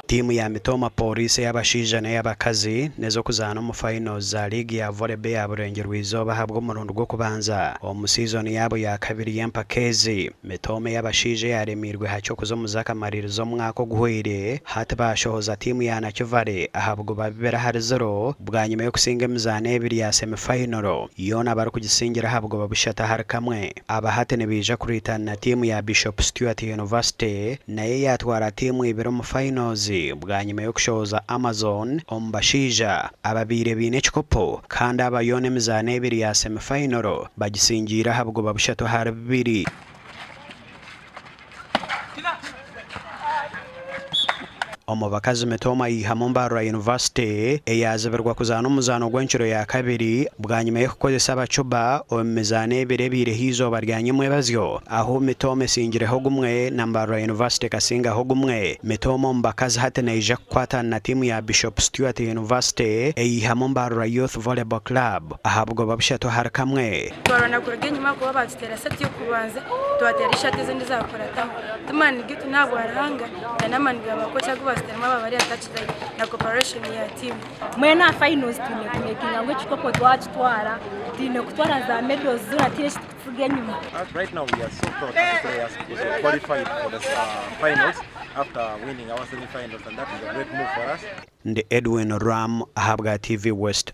Timu ya Mitoma Police y'abashije n'abakazi nezo kuzana mu finals za League ya Volleyball ya Burengero izoba habwo umurundo gwo kubanza mu season yabo ya kabiri y'empakezi. Mitoma y'abashije yaremirwe haco kuzo muzaka maririzo mwako guhwere hatabashohoza timu ya Nakivale ahabwo babibera hari 0 bwa nyuma yo kusinga mizane ebiri ya semifinal yona bari kugisingira habwo babushata har kamwe abahatene bija kuritana timu ya Bishop Stuart University naye yatwara timu ibiro mu finals bwa nyuma yo kushoza Amazon ombashija ababire bine chikopo kandi abayone mizane ebiri ya semifinal bagisingira habwo babushato har 2 Omubakazi Mitoma yihamumbara University eyazeberwa kuzana umuzano gw'enchiro ya kabiri bwa nyuma yo kukozesa abacuba omizane ebire hizo baryanyimwe bazyo aho Mitoma singireho gumwe nambara University kasinga ho gumwe. Mitoma ombakazi hateneje kwata na timu ya Bishop Stuart University eyihamumbara Youth Volleyball Club ahabwo babushato har kamwe barana kurege nyuma ko bazitera set yo kubanza twaterisha tezende zakorata tumani gitu ntabwo aranga nanamaniga bakocha basitarama bari attached na cooperation ya team mwena finals tune kumekinga ngo chikopo twatwara dine kutwara za medals zura test kufuge nyuma. Right now we are so proud to players who qualified for the finals after winning our semi-finals, and that is a great move for us. Ndi Edwin Ram ahabwa TV West